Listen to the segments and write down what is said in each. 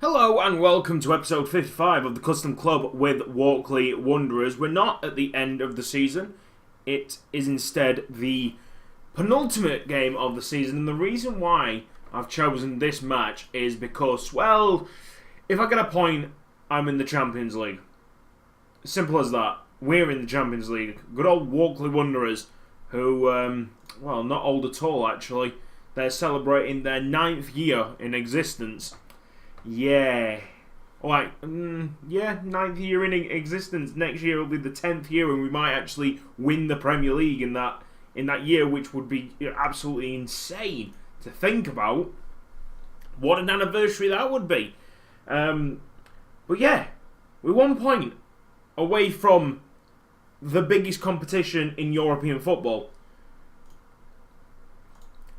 Hello and welcome to episode 55 of the Custom Club with Walkley Wanderers. We're not at the end of the season. It is instead the penultimate game of the season. And the reason why I've chosen this match is because, well, if I get a point, I'm in the Champions League. Simple as that. We're in the Champions League. Good old Walkley Wanderers, who, well, not old at all actually. They're celebrating their 9th year in existence. Yeah. Alright, 9th year in existence. Next year will be the 10th year and we might actually win the Premier League in that year, which would be absolutely insane to think about. What an anniversary that would be. But yeah, we're 1 point away from the biggest competition in European football.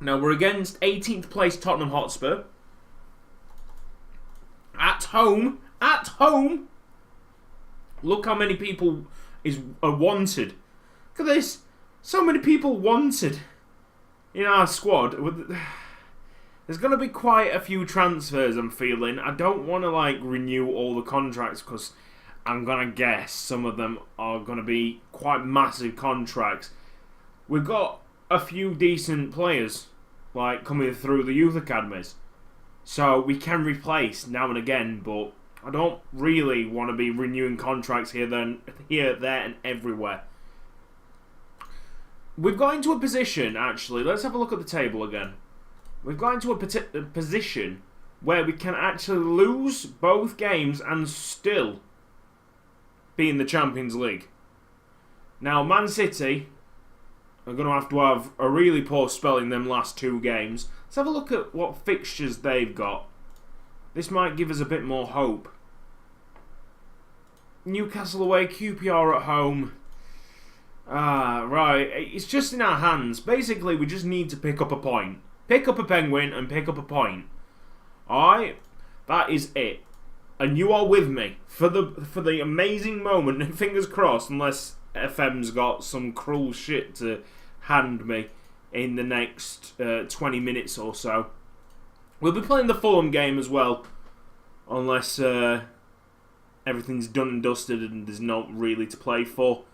Now we're against 18th place Tottenham Hotspur. At home. Look how many people are wanted. Look at this. So many people wanted in our squad. There's going to be quite a few transfers, I'm feeling. I don't want to renew all the contracts because I'm going to guess some of them are going to be quite massive contracts. We've got a few decent players coming through the youth academies. So we can replace now and again, but I don't really want to be renewing contracts here, there, and everywhere. We've got into a position, actually, let's have a look at the table again. We've got into a position where we can actually lose both games and still be in the Champions League. Now, Man City are going to have a really poor spell in them last 2 games. Let's have a look at what fixtures they've got. This might give us a bit more hope. Newcastle away, QPR at home. Right. It's just in our hands. Basically, we just need to pick up a point. Pick up a penguin and pick up a point. Alright? That is it. And you are with me for the amazing moment. Fingers crossed, unless FM's got some cruel shit to hand me in the next 20 minutes or so. We'll be playing the Fulham game as well, unless everything's done and dusted and there's not really to play for.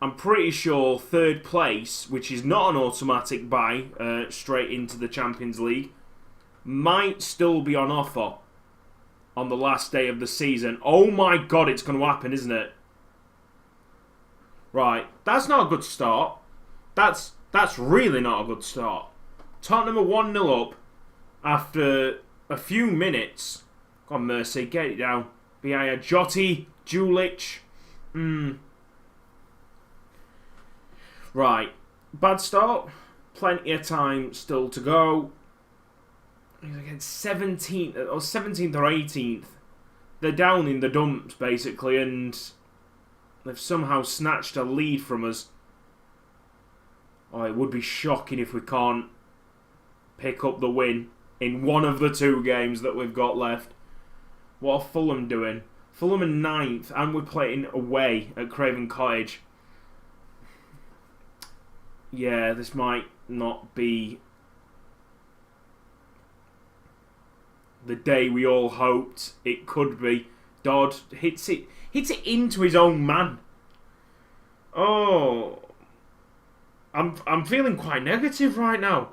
I'm pretty sure 3rd place, which is not an automatic buy straight into the Champions League, might still be on offer on the last day of the season. Oh my god, it's going to happen, isn't it? Right, that's not a good start. That's really not a good start. Tottenham are 1-0 up after a few minutes. God mercy, get it down. Biaya, Joti, Julich. Right, bad start. Plenty of time still to go. He's against 17th or 18th. They're down in the dumps basically, and they've somehow snatched a lead from us. Oh, it would be shocking if we can't pick up the win in one of the 2 games that we've got left. What are Fulham doing? Fulham are 9th, and we're playing away at Craven Cottage. Yeah, this might not be the day we all hoped it could be. Dodd hits it into his own man. Oh, I'm feeling quite negative right now.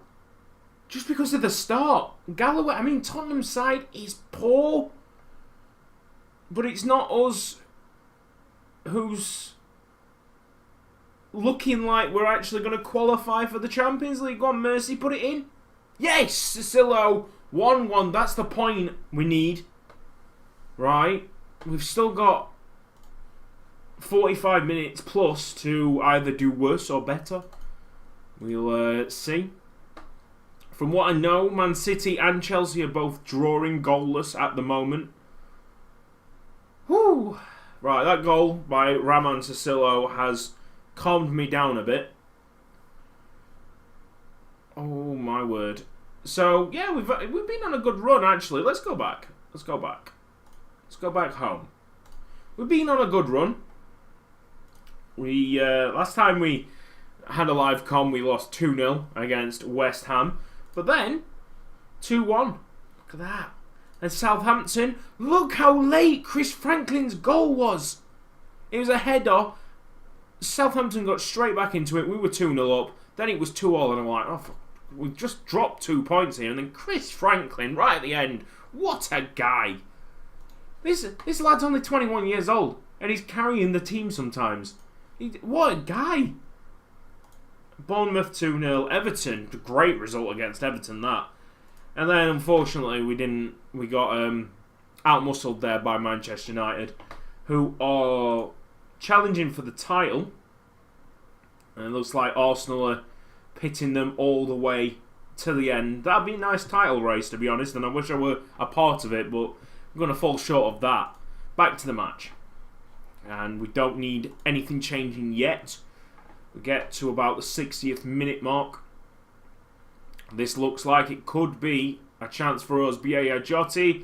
Just because of the start. Galloway, Tottenham's side is poor. But it's not us who's looking like we're actually going to qualify for the Champions League. Go on, Mercy, put it in. Yes, Cicillo. 1-1, that's the point we need. Right. We've still got 45 minutes plus to either do worse or better. We'll see. From what I know, Man City and Chelsea are both drawing goalless at the moment. Whew. Right, that goal by Ramon Cicillo has calmed me down a bit. Oh my word. So, yeah, we've been on a good run actually. Let's go back. Let's go back home. We've been on a good run. We last time we had a live com, we lost 2-0 against West Ham. But then, 2-1. Look at that. And Southampton, look how late Chris Franklin's goal was. It was a header. Southampton got straight back into it. We were 2-0 up. Then it was 2-2, and I'm like, oh, we just dropped 2 points here. And then Chris Franklin, right at the end, what a guy. This lad's only 21 years old, and he's carrying the team sometimes. What a guy. Bournemouth 2-0. Everton, great result against Everton, that. And then, unfortunately, we got out-muscled there by Manchester United, who are challenging for the title. And it looks like Arsenal are pitting them all the way to the end. That'd be a nice title race, to be honest, and I wish I were a part of it, but I'm going to fall short of that. Back to the match. And we don't need anything changing yet. We get to about the 60th minute mark. This looks like it could be a chance for us. Yaya Joti.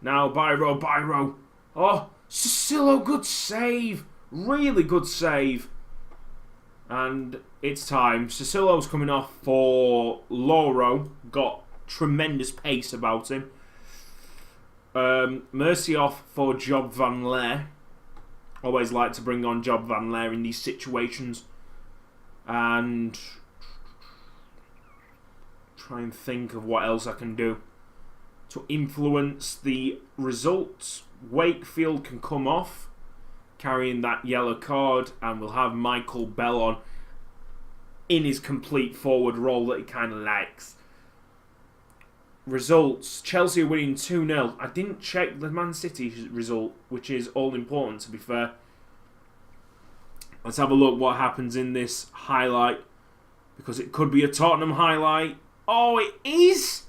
Now Byro. Oh, Sissoko, good save. Really good save. And it's time. Sissillo's coming off for Loro. Got tremendous pace about him. Mercy off for Job Van Leer. Always like to bring on Job Van Leer in these situations. And try and think of what else I can do to influence the results. Wakefield can come off, carrying that yellow card, and we'll have Michael Bell on in his complete forward role that he kind of likes. Results. Chelsea are winning 2-0. I didn't check the Man City result, which is all important, to be fair. Let's have a look what happens in this highlight, because it could be a Tottenham highlight. Oh, it is!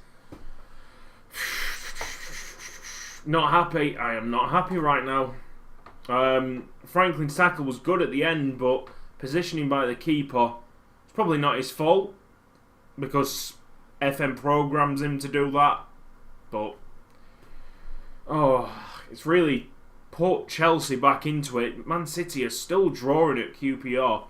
Not happy. I am not happy right now. Franklin's tackle was good at the end, but positioning by the keeper, it's probably not his fault, because FM programs him to do that. But it's really put Chelsea back into it. Man City are still drawing at QPR.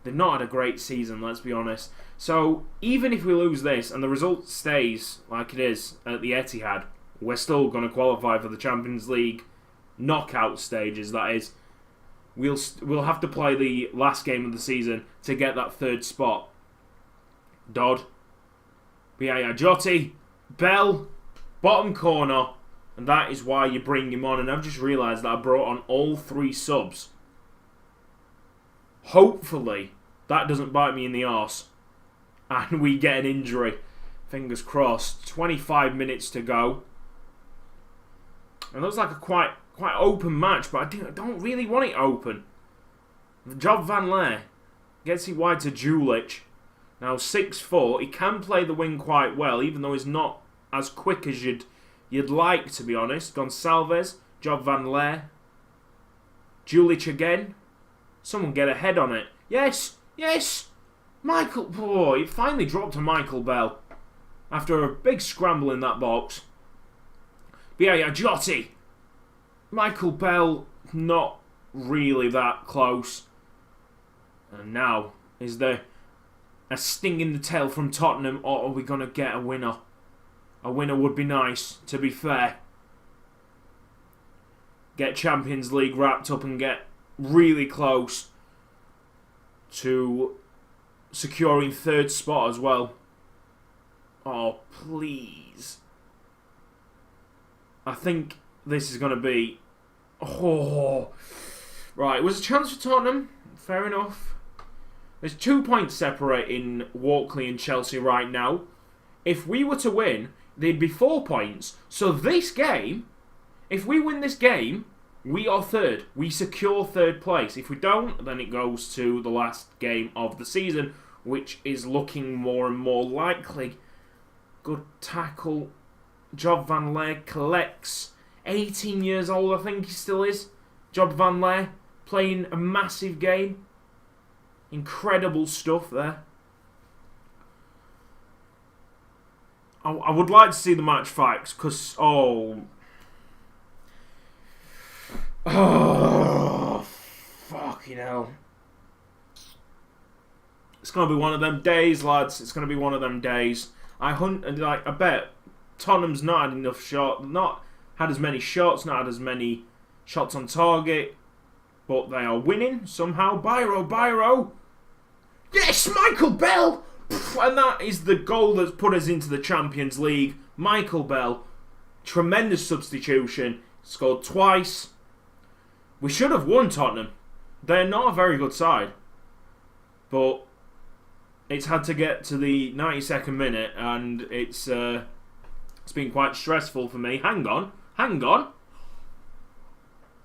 They've not had a great season, let's be honest. So even if we lose this and the result stays like it is at the Etihad, we're still going to qualify for the Champions League knockout stages. That is, we'll have to play the last game of the season to get that third spot. Dodd, Yaya Joti, Bell, bottom corner, and that is why you bring him on. And I've just realised that I brought on all 3 subs. Hopefully that doesn't bite me in the arse and we get an injury. Fingers crossed. 25 minutes to go. It looks like a quite open match, but I don't really want it open. Job Van Leer gets it wide to Julich. Now 6'4", he can play the wing quite well, even though he's not as quick as you'd like, to be honest. Gonçalves, Job Van Leer, Julich again. Someone get a head on it. Yes! Michael, it finally dropped to Michael Bell after a big scramble in that box. Yaya Joti. Michael Bell, not really that close. And now, is there a sting in the tail from Tottenham, or are we going to get a winner? A winner would be nice, to be fair. Get Champions League wrapped up and get really close to securing third spot as well. Oh, please. I think this is going to be... Right, it was a chance for Tottenham. Fair enough. There's 2 points separating Walkley and Chelsea right now. If we were to win, there'd be 4 points. So this game, if we win this game, we are third. We secure third place. If we don't, then it goes to the last game of the season, which is looking more and more likely. Good tackle. Job Van Leer collects. 18 years old, I think he still is. Job Van Leer playing a massive game. Incredible stuff there. I would like to see the match facts, because, fucking hell. It's going to be one of them days, lads. It's going to be one of them days. I bet Tottenham's not had enough shots, not had as many shots, not had as many shots on target, but they are winning somehow. Biro! Yes, Michael Bell! And that is the goal that's put us into the Champions League. Michael Bell, tremendous substitution, scored twice. We should have won Tottenham. They're not a very good side, but it's had to get to the 92nd minute, and it's been quite stressful for me. Hang on.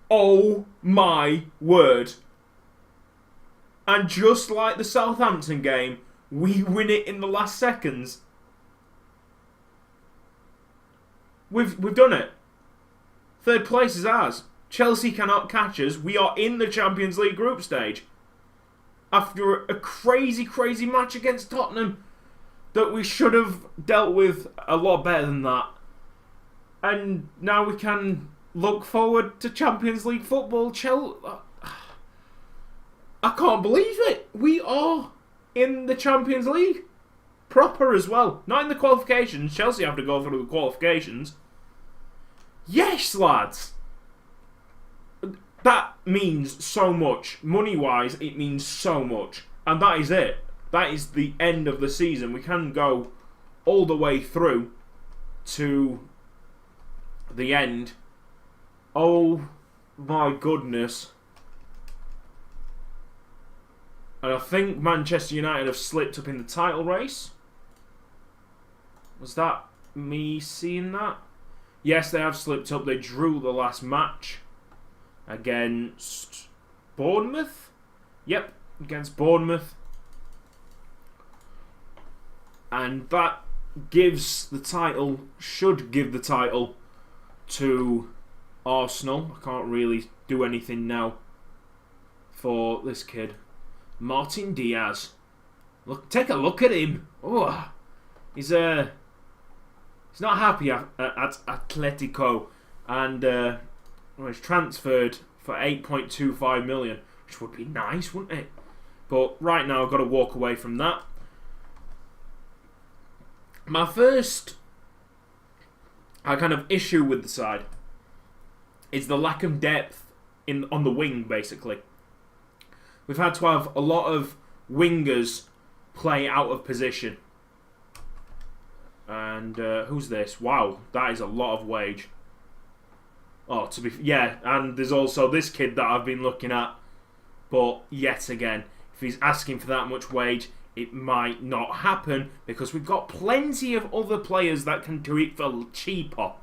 Oh my word. And just like the Southampton game, we win it in the last seconds. We've done it. Third place is ours. Chelsea cannot catch us. We are in the Champions League group stage. After a crazy match against Tottenham that we should have dealt with a lot better than that. And now we can look forward to Champions League football. I can't believe it. We are in the Champions League. Proper as well. Not in the qualifications. Chelsea have to go through the qualifications. Yes, lads. That means so much. Money-wise, it means so much. And that is it. That is the end of the season. We can go all the way through to the end. Oh my goodness. And I think Manchester United have slipped up in the title race. Was that me seeing that? Yes, they have slipped up. They drew the last match against Bournemouth. Yep, against Bournemouth. And that gives the title, should give the title to Arsenal. I can't really do anything now for this kid. Martin Diaz. Look, take a look at him. Oh, he's not happy at Atletico, and he's transferred for 8.25 million, which would be nice, wouldn't it? But right now, I've got to walk away from that. My first kind of issue with the side is the lack of depth on the wing, basically. We've had to have a lot of wingers play out of position. And who's this? Wow, that is a lot of wage. Oh, and there's also this kid that I've been looking at. But yet again, if he's asking for that much wage, it might not happen because we've got plenty of other players that can do it for cheaper.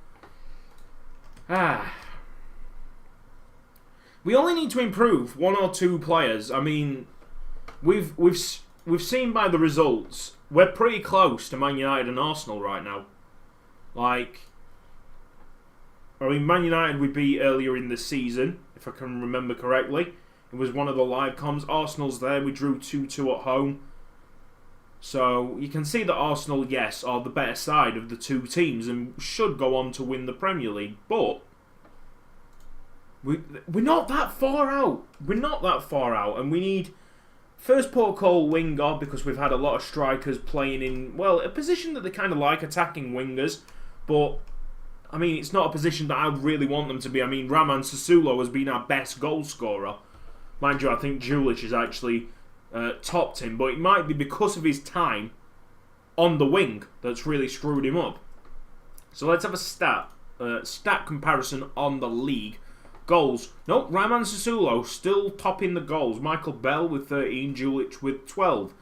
We only need to improve one or two players. I mean, we've seen by the results, we're pretty close to Man United and Arsenal right now. Man United we beat earlier in the season, if I can remember correctly. It was one of the live comms. Arsenal's there. We drew 2-2 at home. So you can see that Arsenal, yes, are the better side of the two teams and should go on to win the Premier League. But we're not that far out. We're not that far out. And we need first port of call winger because we've had a lot of strikers playing in, well, a position that they kind of like, attacking wingers. But, I mean, it's not a position that I really want them to be. I mean, Raman Sassuolo has been our best goal scorer. Mind you, I think Julich has actually topped him. But it might be because of his time on the wing that's really screwed him up. So let's have a stat comparison on the league. Goals. No, Raman Sassuolo still topping the goals. Michael Bell with 13, Julich with 12.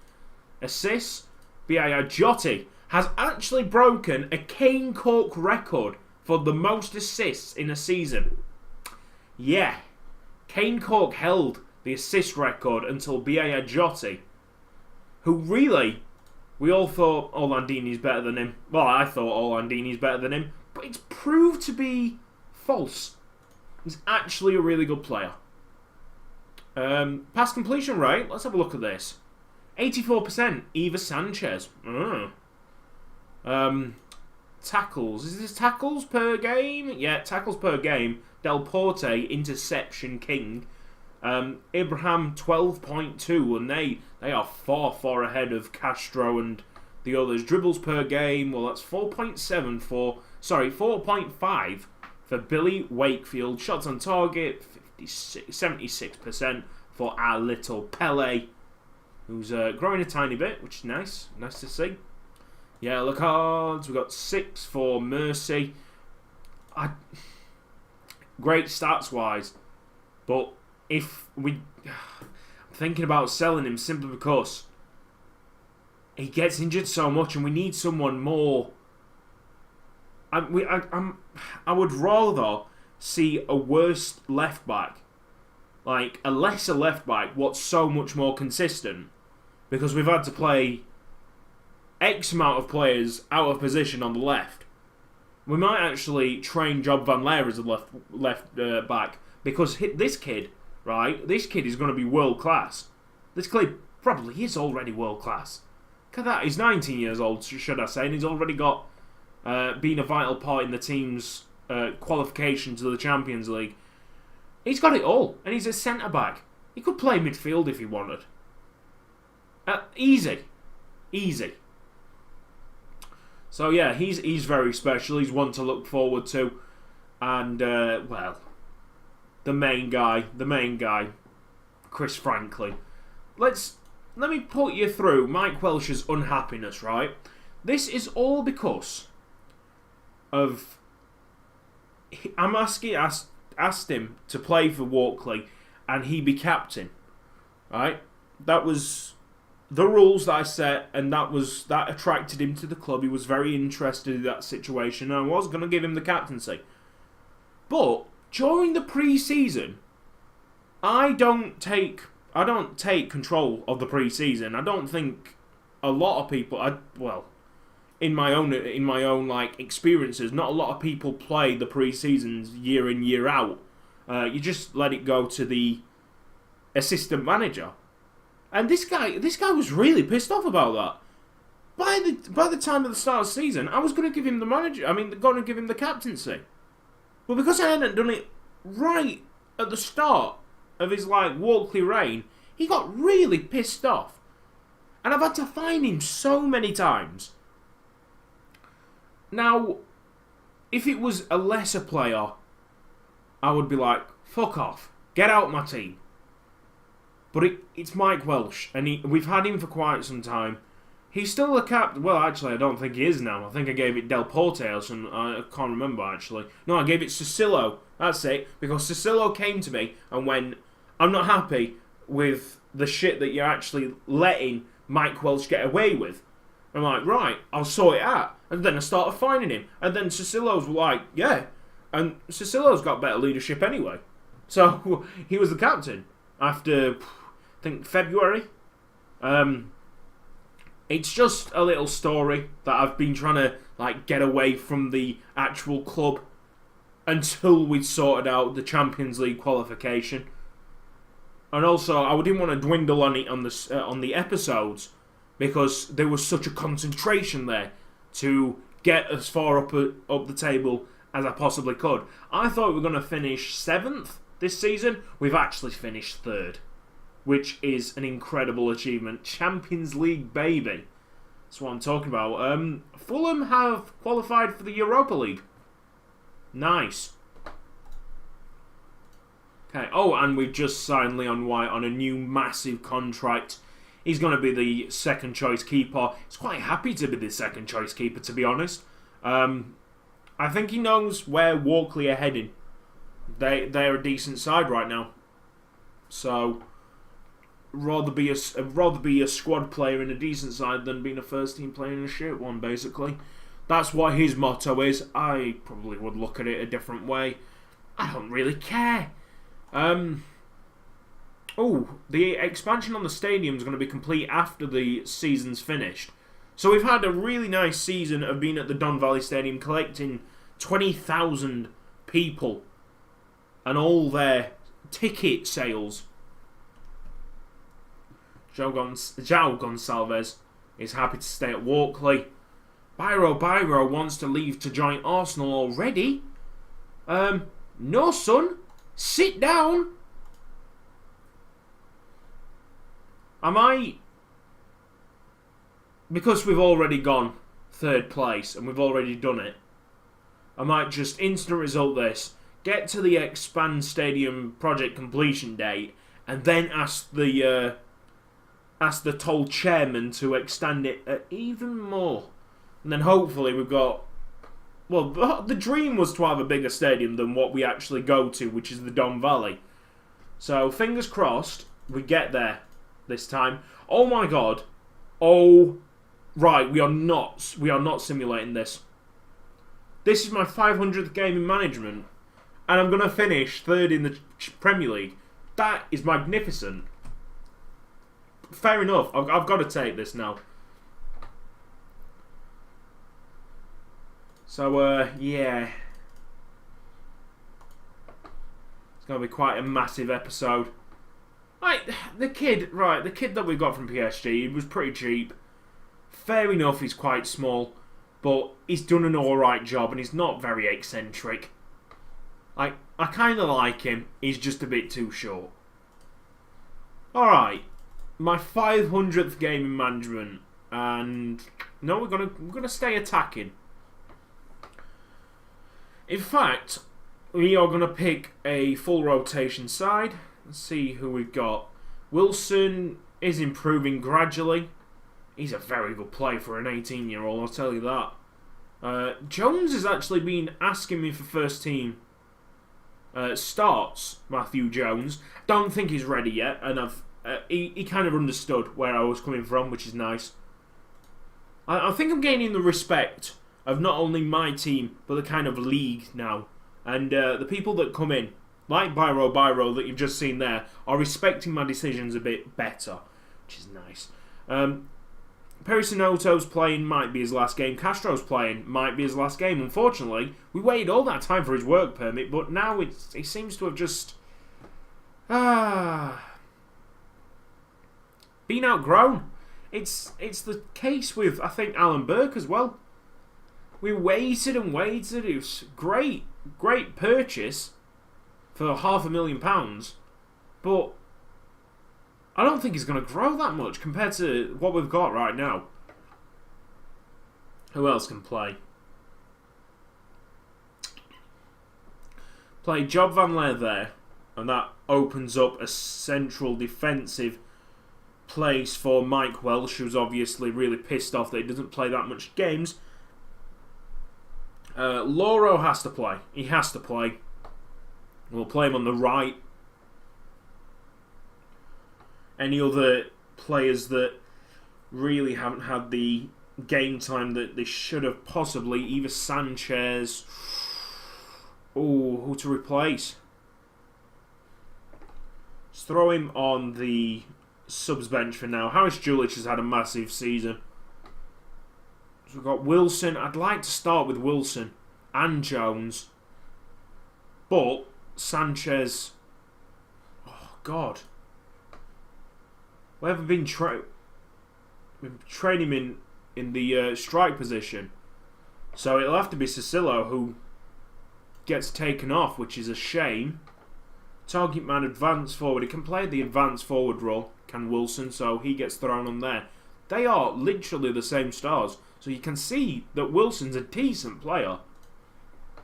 Assists. Biaya Joti has actually broken a Kane Cork record for the most assists in a season. Yeah. Kane Cork held the assist record until Biaya Joti, who really, we all thought Landini's better than him. Well, I thought Landini's better than him, but it's proved to be false. He's actually a really good player. Pass completion rate, let's have a look at this. 84%, Eva Sanchez. Tackles, is this tackles per game? Yeah, tackles per game. Del Porte, interception king. Ibrahim, 12.2, and they are far ahead of Castro and the others. Dribbles per game, well, that's 4.5 for Billy Wakefield. Shots on target, 76% for our little Pele, who's growing a tiny bit, which is nice. Nice to see. Yellow cards, we've got 6 for Mercy. Great stats-wise, but if we... I'm thinking about selling him simply because he gets injured so much and we need someone more... I would rather see a worse left-back, like a lesser left-back, what's so much more consistent, because we've had to play X amount of players out of position on the left. We might actually train Job Van Leer as a left back, because this kid, right? This kid is going to be world class. This kid probably is already world class. Look at that. He's 19 years old, should I say, and he's already got been a vital part in the team's qualification to the Champions League. He's got it all, and he's a centre back. He could play midfield if he wanted. Easy. So yeah, he's very special. He's one to look forward to, and well, the main guy, Chris Franklin. Let me put you through Mike Welsh's unhappiness. Right, this is all because of asked him to play for Walkley, and he be captain. Right, that was the rules that I set, and that attracted him to the club. He was very interested in that situation, and I was going to give him the captaincy. But during the pre-season, I don't take control of the pre-season. I don't think a lot of people, in my own like experiences, not a lot of people play the pre-seasons year in, year out. You just let it go to the assistant manager. And this guy was really pissed off about that. By the time of the start of the season, I was going to give him going to give him the captaincy. But because I hadn't done it right at the start of his Walkley reign, he got really pissed off. And I've had to fine him so many times. Now, if it was a lesser player, I would be like, fuck off, get out my team. But it's Mike Welsh, and we've had him for quite some time. He's still a captain. Well, actually, I don't think he is now. I think I gave it Del Porte or something. I can't remember, actually. No, I gave it Cicillo. That's it. Because Cicillo came to me and went, I'm not happy with the shit that you're actually letting Mike Welsh get away with. I'm like, right, I'll sort it out. And then I started fining him. And then Cicillo's like, yeah. And Cicillo's got better leadership anyway. So, he was the captain after... I think February. It's just a little story that I've been trying to get away from the actual club until we sorted out the Champions League qualification. And also, I didn't want to dwindle on it on the episodes because there was such a concentration there to get as far up the table as I possibly could. I thought we were going to finish 7th this season. We've actually finished 3rd. Which is an incredible achievement. Champions League, baby. That's what I'm talking about. Fulham have qualified for the Europa League. Nice. Okay. Oh, and we've just signed Leon White on a new massive contract. He's going to be the second choice keeper. He's quite happy to be the second choice keeper, to be honest. I think he knows where Walkley are heading. They're a decent side right now. So... rather be a squad player in a decent side than being a first team player in a shit one, basically. That's what his motto is. I probably would look at it a different way. I don't really care. The expansion on the stadium is going to be complete after the season's finished. So we've had a really nice season of being at the Don Valley Stadium, collecting 20,000 people and all their ticket sales. João Gonçalves is happy to stay at Walkley. Byro wants to leave to join Arsenal already. No, son. Sit down. because we've already gone third place and we've already done it, I might just instant result this, get to the Expand Stadium project completion date, and then ask the toll chairman to extend it even more. And then hopefully we've got... Well, the dream was to have a bigger stadium than what we actually go to, which is the Don Valley. So, fingers crossed, we get there this time. Oh my god. Oh, right, we are not simulating this. This is my 500th game in management, and I'm going to finish third in the Premier League. That is magnificent. Fair enough, I've got to take this now. So, yeah. It's going to be quite a massive episode. Like, the kid that we got from PSG, he was pretty cheap. Fair enough, he's quite small, but he's done an alright job and he's not very eccentric. Like, I kind of like him, he's just a bit too short. Alright, my 500th game in management, and no, we're gonna stay attacking. In fact, we are gonna pick a full rotation side. Let's see who we've got. Wilson is improving gradually. He's a very good player for an 18-year-old, I'll tell you that. Jones has actually been asking me for first team starts, Matthew Jones. Don't think he's ready yet, and he kind of understood where I was coming from, which is nice. I think I'm gaining the respect of not only my team, but the kind of league now. And the people that come in, like Biro that you've just seen there, are respecting my decisions a bit better, which is nice. Perisinoto's playing, might be his last game. Castro's playing, might be his last game. Unfortunately, we waited all that time for his work permit, but now he seems to have just been outgrown. It's the case with, I think, Alan Burke as well. We waited and waited. It was great purchase for £500,000, but I don't think he's going to grow that much compared to what we've got right now. Who else can play? Play Job Van Leer there, and that opens up a central defensive place for Mike Welsh, who's obviously really pissed off that he doesn't play that much games. Loro has to play. He has to play. We'll play him on the right. Any other players that really haven't had the game time that they should have possibly, either Sanchez. Oh, who to replace? Let's throw him on the subs bench for now. Harris Julich has had a massive season. So we've got Wilson. I'd like to start with Wilson and Jones, but Sanchez. Oh God. We haven't been training him in the strike position. So it'll have to be Cicillo who gets taken off, which is a shame. Target man advance forward. He can play the advance forward role, can Wilson, so he gets thrown on there. They are literally the same stars. So you can see that Wilson's a decent player,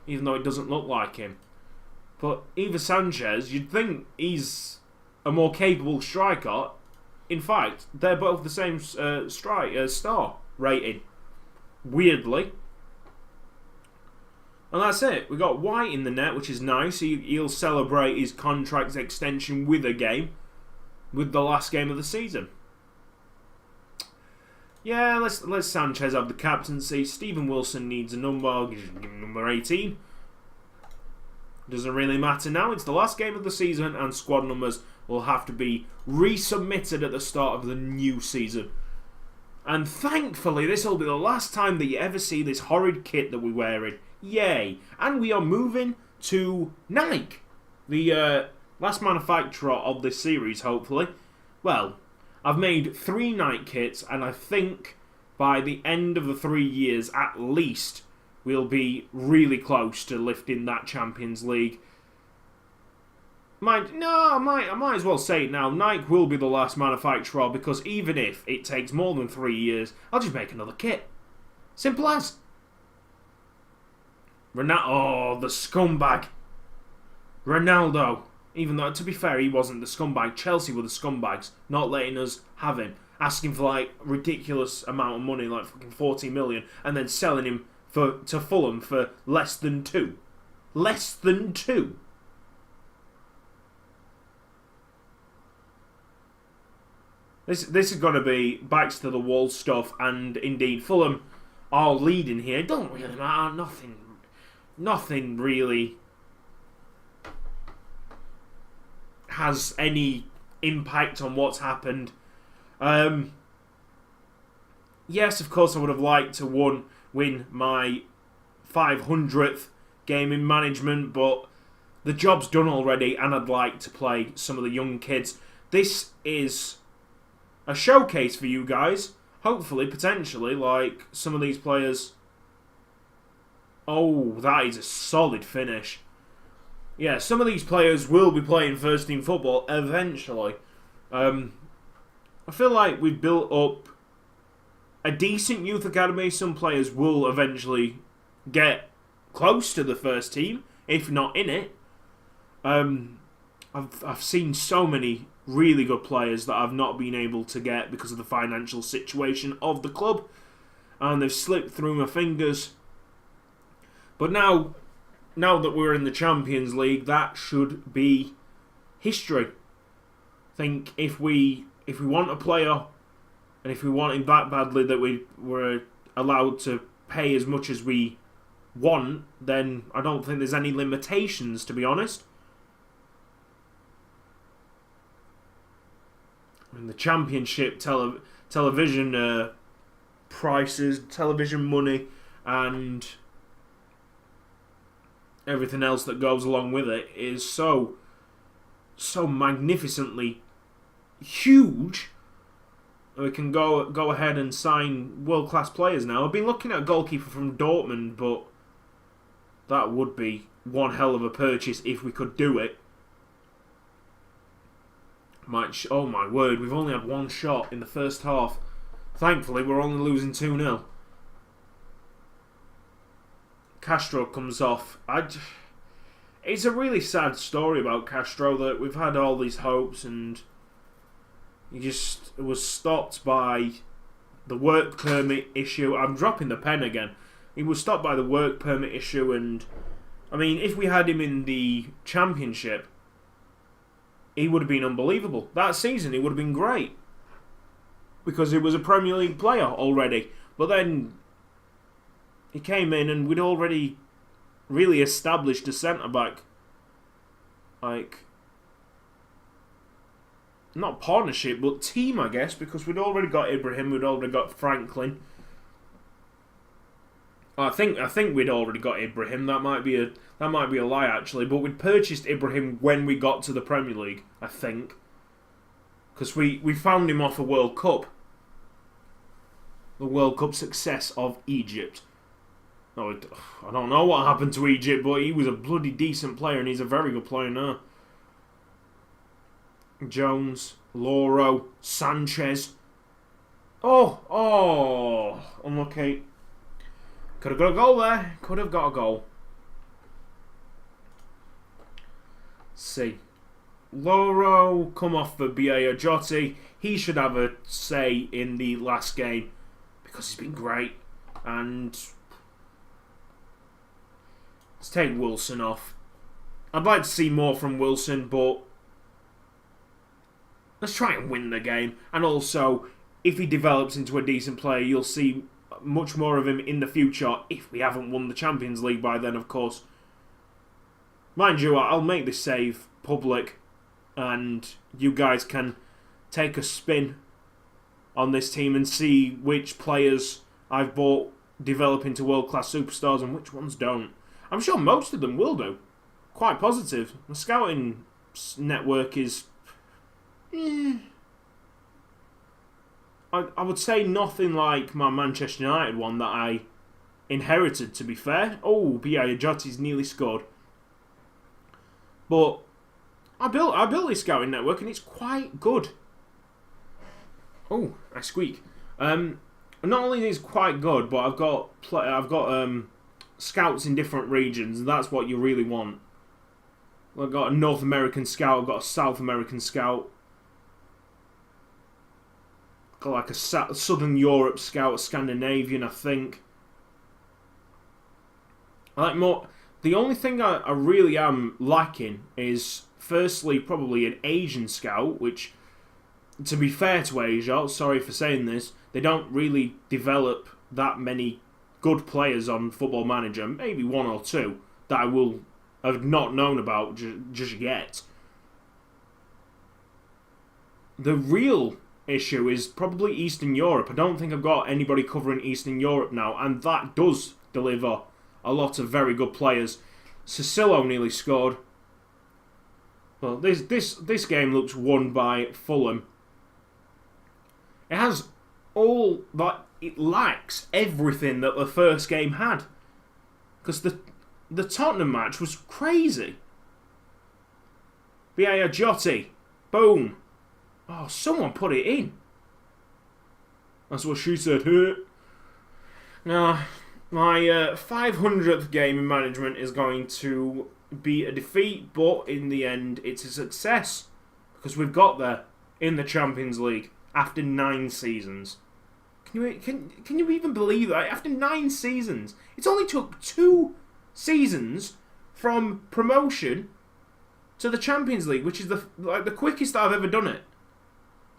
even though it doesn't look like him. But Eva Sanchez, you'd think he's a more capable striker. In fact, they're both the same star rating. Weirdly. And that's it. We got White in the net, which is nice. He'll celebrate his contract extension with a game. With the last game of the season. Yeah, let's Sanchez have the captaincy. Stephen Wilson needs a number. I'll give him number 18. Doesn't really matter now. It's the last game of the season, and squad numbers will have to be resubmitted at the start of the new season. And thankfully, this will be the last time that you ever see this horrid kit that we're wearing. Yay! And we are moving to Nike, the last manufacturer of this series, hopefully. Well, I've made 3 Nike kits, and I think by the end of the 3 years, at least, we'll be really close to lifting that Champions League. I might as well say it now. Nike will be the last manufacturer because even if it takes more than 3 years, I'll just make another kit. Simple as. Oh, the scumbag. Ronaldo. Even though, to be fair, he wasn't the scumbag. Chelsea were the scumbags, not letting us have him. Asking for, like, ridiculous amount of money, like fucking 40 million, and then selling him to Fulham for less than 2. Less than 2. This is going to be backs to the wall stuff, and indeed Fulham are leading here. It don't really matter. Nothing really has any impact on what's happened. Yes, of course, I would have liked to win my 500th game in management, but the job's done already, and I'd like to play some of the young kids. This is a showcase for you guys. Hopefully, potentially, like some of these players. Oh, that is a solid finish. Yeah, some of these players will be playing first team football eventually. I feel like we've built up a decent youth academy. Some players will eventually get close to the first team, if not in it. I've seen so many really good players that I've not been able to get because of the financial situation of the club, and they've slipped through my fingers. But now that we're in the Champions League, that should be history. I think if we want a player, and if we want him that badly that we were allowed to pay as much as we want, then I don't think there's any limitations, to be honest. In the Championship television prices, television money, and everything else that goes along with it is so magnificently huge. We can go ahead and sign world-class players now. I've been looking at a goalkeeper from Dortmund, but that would be one hell of a purchase if we could do it. Oh my word, we've only had one shot in the first half. Thankfully, we're only losing 2-0. Castro comes off. It's a really sad story about Castro, that we've had all these hopes and he just was stopped by the work permit issue. I'm dropping the pen again. He was stopped by the work permit issue, and I mean, if we had him in the Championship, he would have been unbelievable. That season, he would have been great because he was a Premier League player already. But then he came in and we'd already really established a centre-back. Like, not partnership, but team, I guess, because we'd already got Ibrahim, we'd already got Franklin. I think we'd already got Ibrahim. That might be a lie, actually. But we'd purchased Ibrahim when we got to the Premier League, I think, because we found him off a World Cup, the World Cup success of Egypt. No, I don't know what happened to Egypt, but he was a bloody decent player, and he's a very good player now. Jones, Loro, Sanchez. Oh, unlucky. Could have got a goal there. Could have got a goal. See. Loro come off for B.A. Ajoti. He should have a say in the last game because he's been great. And let's take Wilson off. I'd like to see more from Wilson, but let's try and win the game. And also, if he develops into a decent player, you'll see much more of him in the future if we haven't won the Champions League by then, of course. Mind you, I'll make this save public and you guys can take a spin on this team and see which players I've bought develop into world-class superstars and which ones don't. I'm sure most of them will do. Quite positive. The scouting network is I would say nothing like my Manchester United one that I inherited, to be fair. Oh, B.A. Ajoti's nearly scored. But I built this scouting network and it's quite good. Oh, I squeak. Not only is it quite good, but I've got scouts in different regions, and that's what you really want. I've got a North American scout, I've got a South American scout, got like a Southern Europe scout, a Scandinavian, I think. I like more. The only thing I really am lacking is, firstly, probably an Asian scout, which, to be fair to Asia, sorry for saying this, they don't really develop that many good players on Football Manager, maybe one or two, that I will have not known about just yet. The real issue is probably Eastern Europe. I don't think I've got anybody covering Eastern Europe now, and that does deliver a lot of very good players. Cicillo nearly scored. Well, this game looks won by Fulham. It has all that. It lacks everything that the first game had, because the Tottenham match was crazy. Biaya Joti, boom. Oh, someone put it in. That's what she said. Now, my 500th game in management is going to be a defeat, but in the end, it's a success, because we've got there in the Champions League after 9 seasons. Can you even believe that? After 9 seasons, it's only took 2 seasons from promotion to the Champions League, which is the quickest I've ever done it.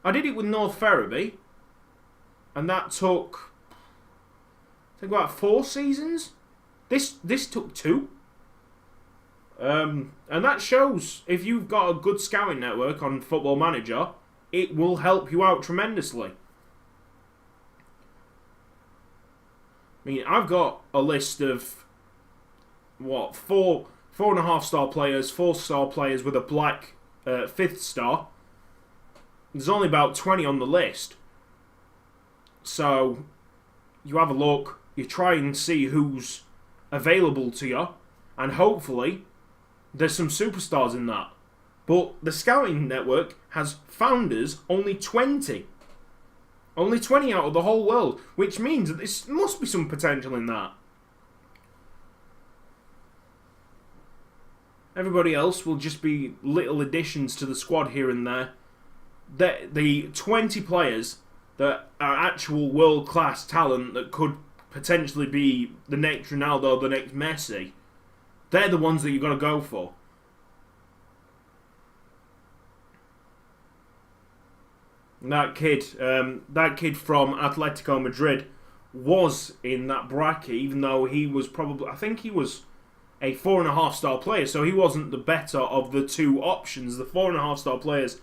I did it with North Ferriby, and that took, I think, about 4 seasons. This took 2. And that shows, if you've got a good scouting network on Football Manager, it will help you out tremendously. I mean, I've got a list of, 4.5 star players, 4-star players with a black 5th star. There's only about 20 on the list. So, you have a look, you try and see who's available to you, and hopefully, there's some superstars in that. But the scouting network has founders only 20. Only 20 out of the whole world, which means that there must be some potential in that. Everybody else will just be little additions to the squad here and there. The 20 players that are actual world-class talent that could potentially be the next Ronaldo, the next Messi, they're the ones that you've got to go for. That kid from Atletico Madrid was in that bracket, even though he was probably, I think he was a 4.5 star player, so he wasn't the better of the 2 options. The 4.5 star players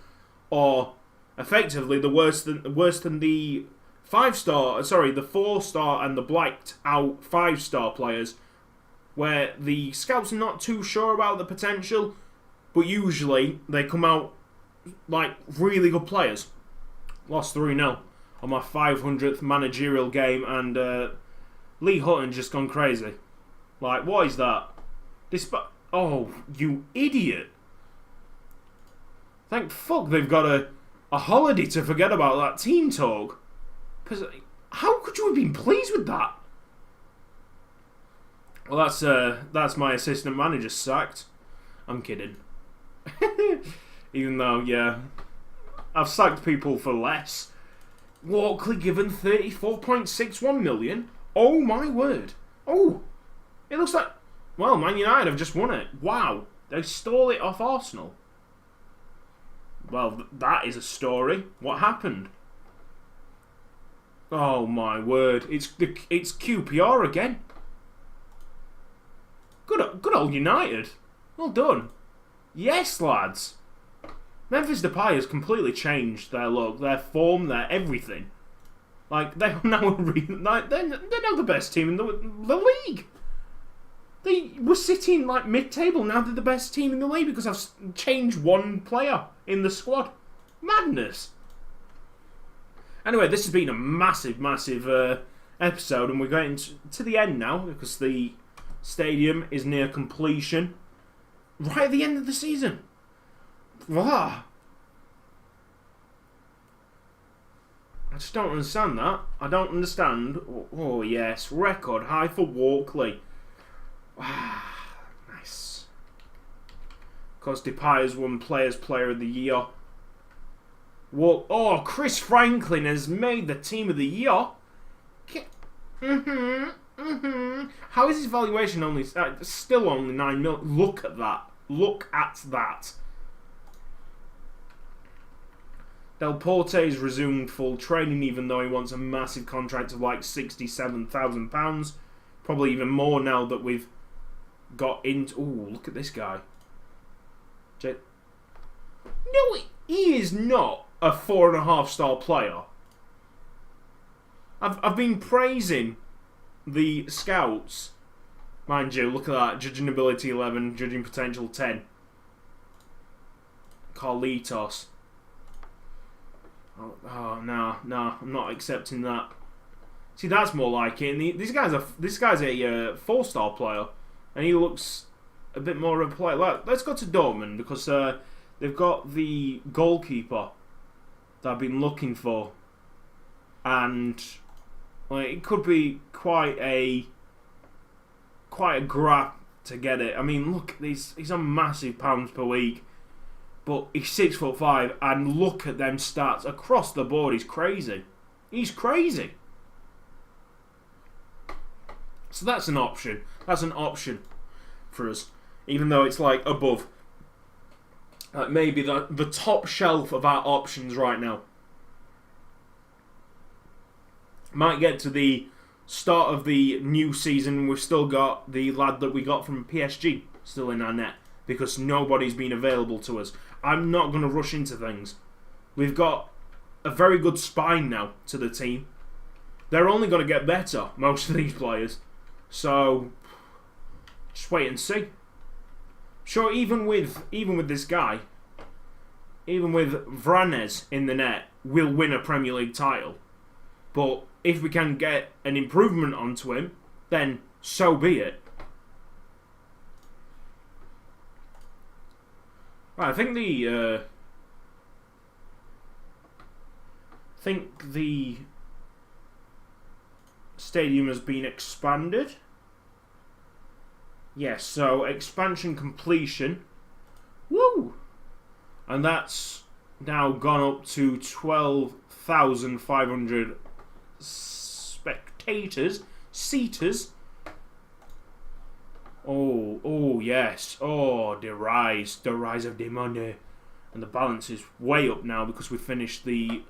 are effectively the worse than the 5-star, the 4-star and the blacked out 5-star players, where the scouts are not too sure about the potential, but usually they come out like really good players. Lost 3-0 on my 500th managerial game, and Lee Hutton's just gone crazy. Like, what is that? Oh, you idiot. Thank fuck they've got a holiday to forget about that team talk. Because how could you have been pleased with that? Well, that's my assistant manager sacked. I'm kidding. Even though, yeah, I've sacked people for less. Walkley given 34.61 million. Oh my word. Oh, it looks like, well, Man United have just won it. Wow, they stole it off Arsenal. Well, that is a story. What happened? Oh my word! It's QPR again. Good old United. Well done. Yes, lads. Memphis Depay has completely changed their look, their form, their everything. Like, they're now they're now the best team in the league. They were sitting like mid-table. Now they're the best team in the league because I've changed one player in the squad. Madness. Anyway, this has been a massive episode, and we're getting to the end now because the stadium is near completion. Right at the end of the season. I just don't understand that. I don't understand. Oh yes, record high for Walkley. Nice. Of course, Depay has won Player of the Year. Chris Franklin has made the Team of the Year. How is his valuation only still only 9 million? Look at that. Look at that. Del Porte's resumed full training, even though he wants a massive contract of like £67,000. Probably even more now that we've got into. Ooh, look at this guy. No, he is not a 4.5-star player. I've been praising the scouts. Mind you, look at that. Judging ability 11, judging potential 10. Carlitos. Oh no, I'm not accepting that. See, that's more like it. And this guy's a 4-star player, and he looks a bit more of a player. Let's go to Dortmund because they've got the goalkeeper that I've been looking for, and it could be quite a grab to get it. I mean, look, he's on massive pounds per week. But he's 6'5", and look at them stats across the board. He's crazy. He's crazy. So that's an option. That's an option for us, even though it's like above, maybe the top shelf of our options right now. Might get to the start of the new season. We've still got the lad that we got from PSG still in our net because nobody's been available to us. I'm not going to rush into things. We've got a very good spine now to the team. They're only going to get better, most of these players. So, just wait and see. Sure, even with this guy, even with Vranes in the net, we'll win a Premier League title. But if we can get an improvement onto him, then so be it. Right, I think the stadium has been expanded. Yes, so expansion completion. Woo! And that's now gone up to 12,500 seaters. Oh yes. Oh, the rise of the money, and the balance is way up now because we finished the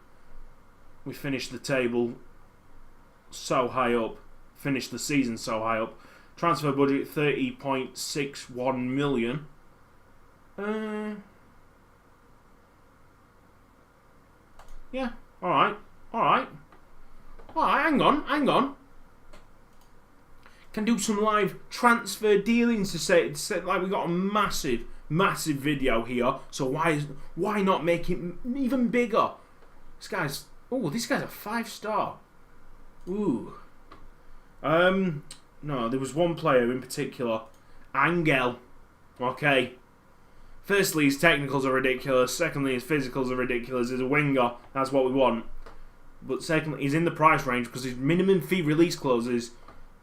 table so high up, finished the season so high up. Transfer budget 30.61 million. Yeah. All right. Hang on. Can do some live transfer dealings to say like we got a massive video here. So why not make it even bigger? This guy's a 5-star. Ooh. No, there was one player in particular, Angel. Okay. Firstly, his technicals are ridiculous. Secondly, his physicals are ridiculous. He's a winger. That's what we want. But secondly, he's in the price range because his minimum fee release clause is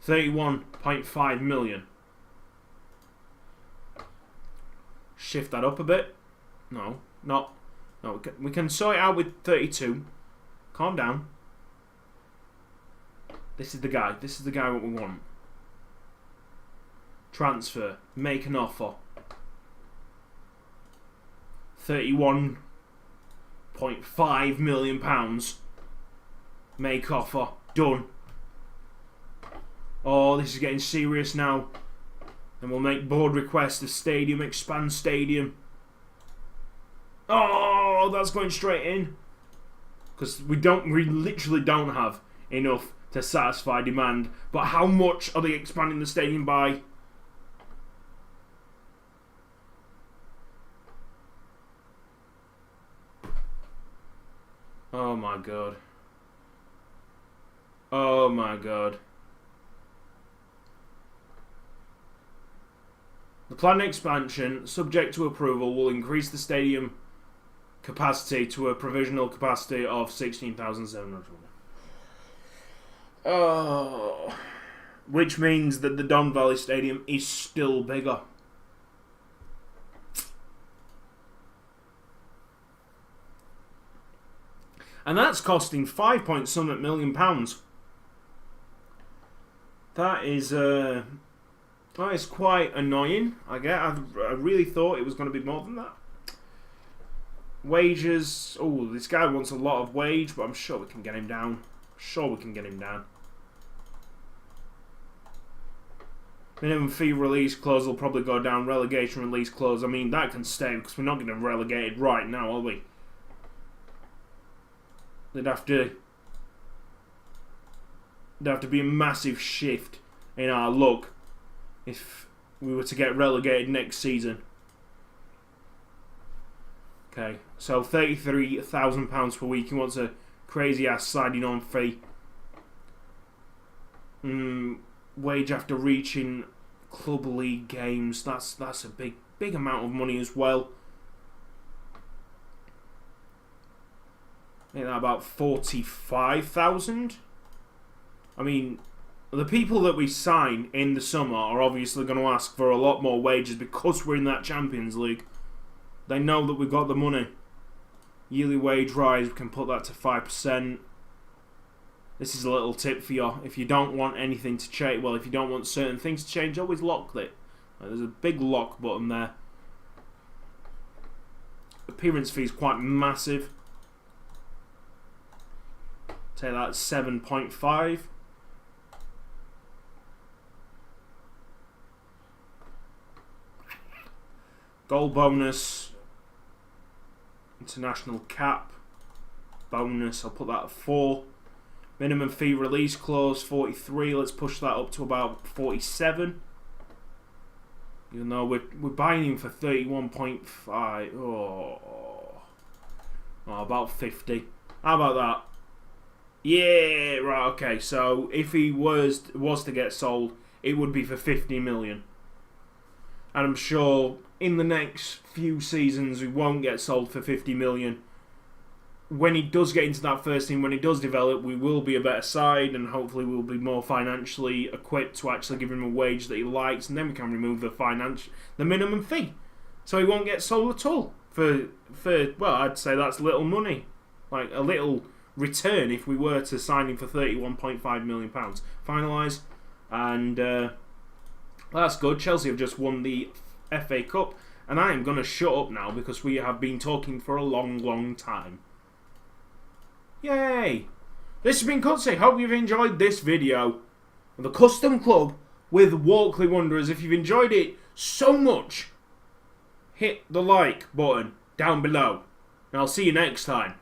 31.5 million. Shift that up a bit. No. We can sort it out with 32. Calm down. This is the guy. What we want. Transfer. Make an offer. £31.5 million. Make offer. Done. Oh, this is getting serious now. And we'll make board request of stadium. Expand stadium. Oh, that's going straight in. Because we literally don't have enough to satisfy demand. But how much are they expanding the stadium by? Oh my god. Oh my god. The planned expansion, subject to approval, will increase the stadium capacity to a provisional capacity of 16,700. Oh, which means that the Don Valley Stadium is still bigger. And that's costing £5 million. That is quite annoying. I really thought it was going to be more than that. Wages. Oh, this guy wants a lot of wage, but I'm sure we can get him down. Minimum fee release clause will probably go down. Relegation release clause, I mean, that can stay because we're not getting relegated right now, are we? There'd have to be a massive shift in our luck if we were to get relegated next season. Okay, so £33,000 per week. He wants a crazy ass signing on fee. Wage after reaching club league games. That's a big amount of money as well. I think that about 45,000. I mean, the people that we sign in the summer are obviously going to ask for a lot more wages because we're in that Champions League. They know that we've got the money. Yearly wage rise, we can put that to 5%. This is a little tip for you. If you don't want anything to change, well, if you don't want certain things to change, always lock it. There's a big lock button there. Appearance fee is quite massive. Take that 7.5. Goal bonus. International cap. Bonus, I'll put that at 4. Minimum fee release clause, 43. Let's push that up to about 47. Even though we're buying him for 31.5. Oh, about 50. How about that? Yeah, right, okay. So if he was to get sold, it would be for 50 million. And I'm sure in the next few seasons we won't get sold for 50 million. When he does get into that first team, when he does develop, we will be a better side and hopefully we'll be more financially equipped to actually give him a wage that he likes, and then we can remove the minimum fee. So he won't get sold at all. For well, I'd say that's little money. Like a little return if we were to sign him for £31.5 million. Finalise, and that's good. Chelsea have just won the FA Cup, and I am going to shut up now because we have been talking for a long time. Yay! This has been Cutsy. Hope you've enjoyed this video of the Custom Club with Walkley Wanderers. If you've enjoyed it so much, hit the like button down below, and I'll see you next time.